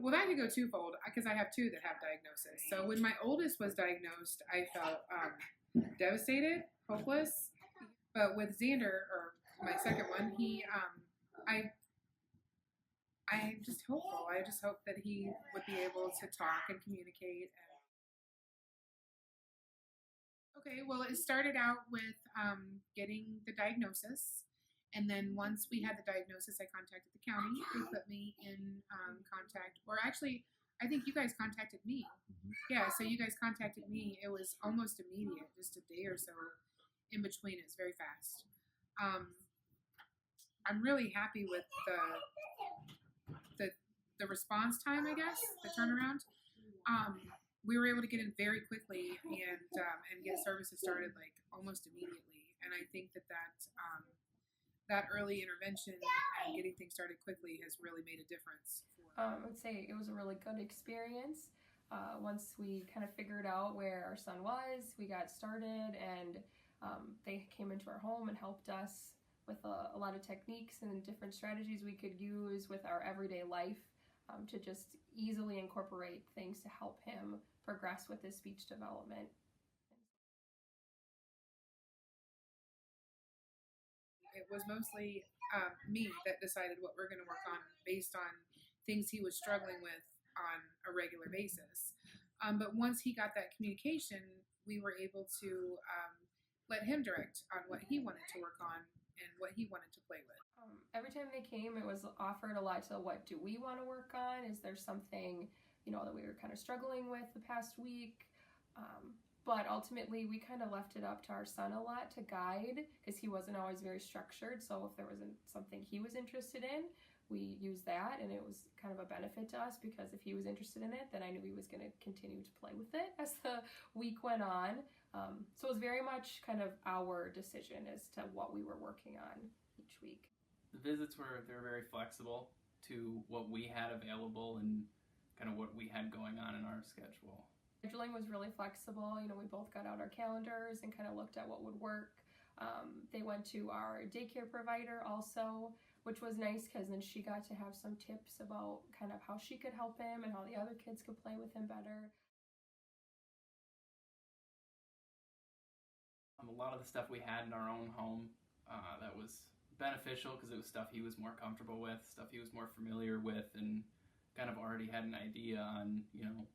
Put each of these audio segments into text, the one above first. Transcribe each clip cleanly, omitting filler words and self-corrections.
Well, that could go twofold because I have two that have diagnosis. So when my oldest was diagnosed, I felt devastated, hopeless. But with Xander, or my second one, I'm just hopeful. I just hope that he would be able to talk and communicate. Okay, well, it started out with getting the diagnosis. And then once we had the diagnosis, I contacted the county who put me in contact, or actually, I think you guys contacted me. Yeah, so you guys contacted me. It was almost immediate, just a day or so in between. It's very fast. I'm really happy with the response time, I guess, the turnaround. We were able to get in very quickly and get services started like almost immediately. And I think that early intervention and getting things started quickly has really made a difference. I would say it was a really good experience. Once we kind of figured out where our son was, we got started, and they came into our home and helped us with a lot of techniques and different strategies we could use with our everyday life to just easily incorporate things to help him progress with his speech development. It was mostly me that decided what we're going to work on based on things he was struggling with on a regular basis. But once he got that communication, we were able to let him direct on what he wanted to work on and what he wanted to play with. Every time they came, it was offered a lot to what do we want to work on? Is there something, that we were kind of struggling with the past week? But ultimately, we kind of left it up to our son a lot to guide because he wasn't always very structured. So if there wasn't something he was interested in, we used that, and it was kind of a benefit to us because if he was interested in it, then I knew he was going to continue to play with it as the week went on. So it was very much kind of our decision as to what we were working on each week. The visits were very flexible to what we had available and kind of what we had going on in our schedule. Scheduling was really flexible. We both got out our calendars and kind of looked at what would work. They went to our daycare provider also, which was nice because then she got to have some tips about kind of how she could help him and how the other kids could play with him better. A lot of the stuff we had in our own home that was beneficial because it was stuff he was more comfortable with, stuff he was more familiar with, and kind of already had an idea on,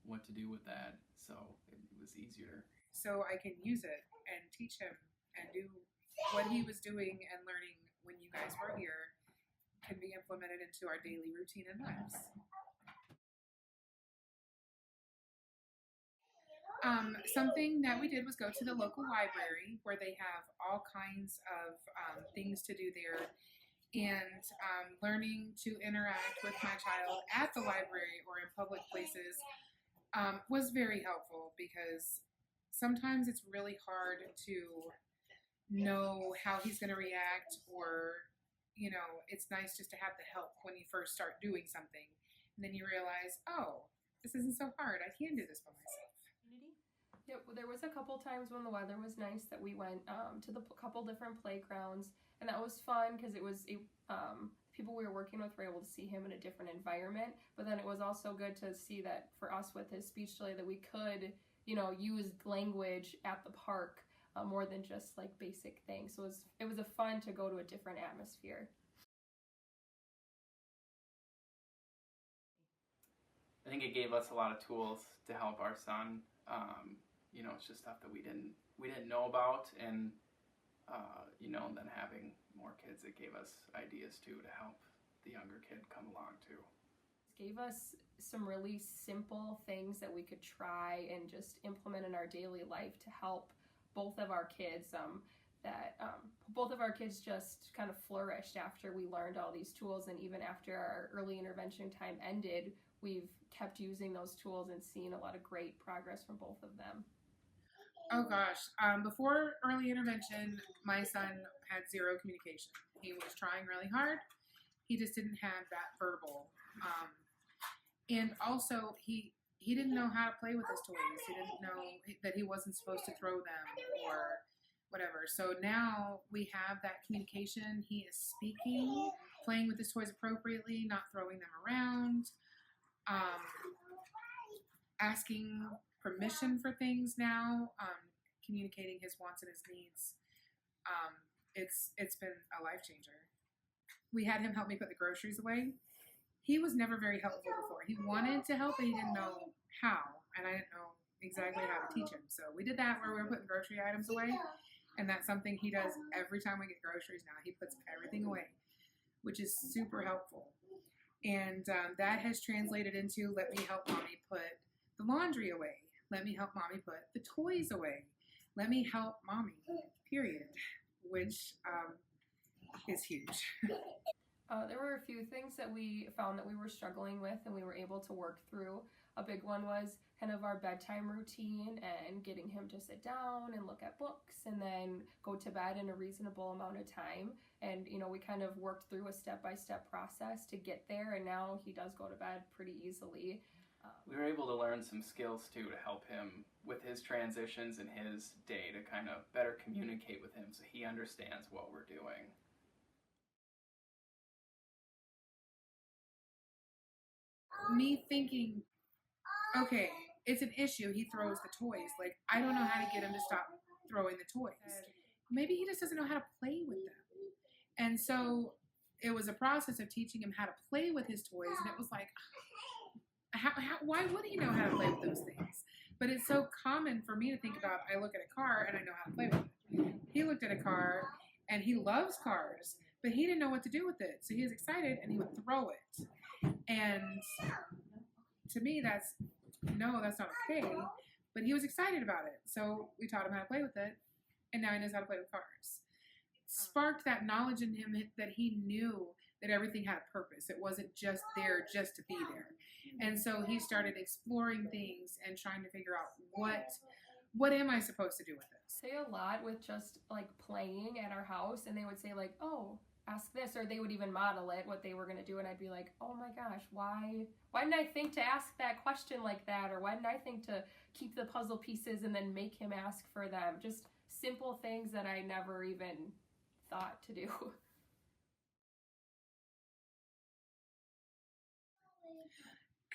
what to do with that. So it was easier. So I can use it and teach him and do what he was doing and learning when you guys were here can be implemented into our daily routine and lives. Something that we did was go to the local library where they have all kinds of things to do there, and learning to interact with my child at the library or in public places was very helpful because sometimes it's really hard to know how he's going to react, or it's nice just to have the help when you first start doing something, and then you realize, oh, this isn't so hard, I can do this by myself. Yep, well, there was a couple times when the weather was nice that we went to the couple different playgrounds, and that was fun because it was people we were working with were able to see him in a different environment. But then it was also good to see that for us with his speech delay that we could use language at the park more than just like basic things. So it was a fun to go to a different atmosphere. I think it gave us a lot of tools to help our son. It's just stuff that we didn't know about, and and then having more kids, it gave us ideas too to help the younger kid come along too. It gave us some really simple things that we could try and just implement in our daily life to help both of our kids. Both of our kids just kind of flourished after we learned all these tools, and even after our early intervention time ended, we've kept using those tools and seen a lot of great progress from both of them. Oh gosh, before early intervention, my son had zero communication. He was trying really hard. He just didn't have that verbal. And also, he didn't know how to play with his toys. He didn't know that he wasn't supposed to throw them or whatever. So now we have that communication. He is speaking, playing with his toys appropriately, not throwing them around. asking permission for things now, communicating his wants and his needs. It's been a life changer. We had him help me put the groceries away. He was never very helpful before. He wanted to help, but he didn't know how, and I didn't know exactly how to teach him. So we did that where we were putting grocery items away, and that's something he does every time we get groceries now. He puts everything away, which is super helpful. And that has translated into let me help mommy put the laundry away. Let me help mommy put the toys away. Let me help mommy, period, which is huge. There were a few things that we found that we were struggling with and we were able to work through. A big one was kind of our bedtime routine and getting him to sit down and look at books and then go to bed in a reasonable amount of time. And, we kind of worked through a step-by-step process to get there, and now he does go to bed pretty easily. We were able to learn some skills too to help him with his transitions in his day to kind of better communicate with him so he understands what we're doing. Me thinking, okay, it's an issue. He throws the toys. Like, I don't know how to get him to stop throwing the toys. Maybe he just doesn't know how to play with them. And so it was a process of teaching him how to play with his toys. And it was like, why would he know how to play with those things? But it's so common for me to think about, I look at a car and I know how to play with it. He looked at a car and he loves cars, but he didn't know what to do with it. So he was excited and he would throw it. And to me, that's not okay. But he was excited about it. So we taught him how to play with it. And now he knows how to play with cars. Sparked that knowledge in him that he knew that everything had a purpose. It wasn't just there just to be there. And so he started exploring things and trying to figure out what am I supposed to do with this? Say a lot with just like playing at our house, and they would say like, oh, ask this, or they would even model it what they were going to do, and I'd be like, oh my gosh, why didn't I think to ask that question like that, or why didn't I think to keep the puzzle pieces and then make him ask for them? Just simple things that I never even thought to do.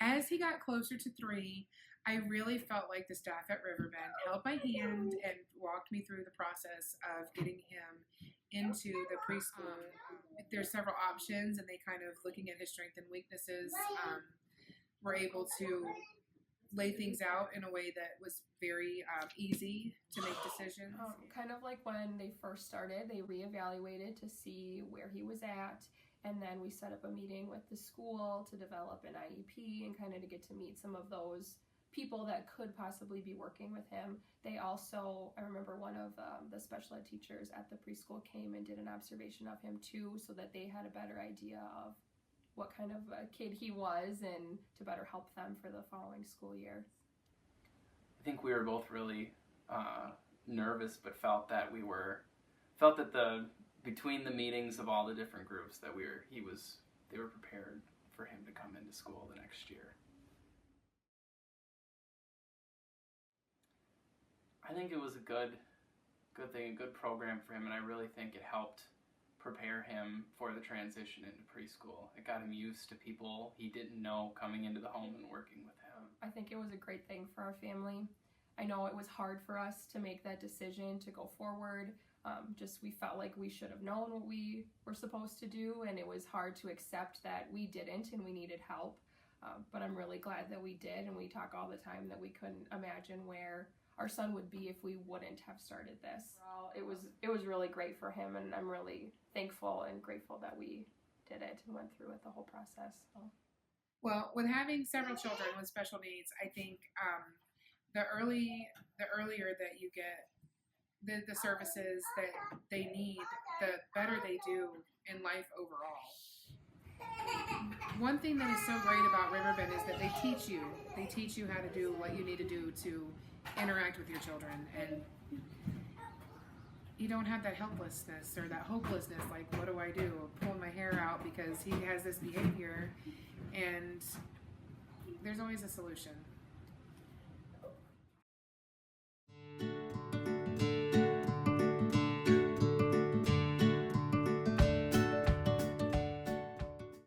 As he got closer to 3, I really felt like the staff at Riverbend held my hand and walked me through the process of getting him into the preschool. There's several options, and they kind of, looking at his strengths and weaknesses, were able to lay things out in a way that was very easy to make decisions. Kind of like when they first started, they reevaluated to see where he was at. And then we set up a meeting with the school to develop an IEP and kind of to get to meet some of those people that could possibly be working with him. They also, I remember one of the special ed teachers at the preschool came and did an observation of him too, so that they had a better idea of what kind of a kid he was and to better help them for the following school year. I think we were both really nervous, but felt that between the meetings of all the different groups that they were prepared for him to come into school the next year. I think it was a good thing, a good program for him, and I really think it helped prepare him for the transition into preschool. It got him used to people he didn't know coming into the home and working with him. I think it was a great thing for our family. I know it was hard for us to make that decision to go forward. We felt like we should have known what we were supposed to do, and it was hard to accept that we didn't and we needed help. But I'm really glad that we did, and we talk all the time that we couldn't imagine where our son would be if we wouldn't have started this. It was really great for him, and I'm really thankful and grateful that we did it and went through with the whole process. So. Well, with having several children with special needs, I think the earlier that you get the services that they need, the better they do in life overall. One thing that is so great about Riverbend is that they teach you how to do what you need to do to interact with your children, and you don't have that helplessness or that hopelessness, like, what do I do? Pulling my hair out because he has this behavior, and there's always a solution.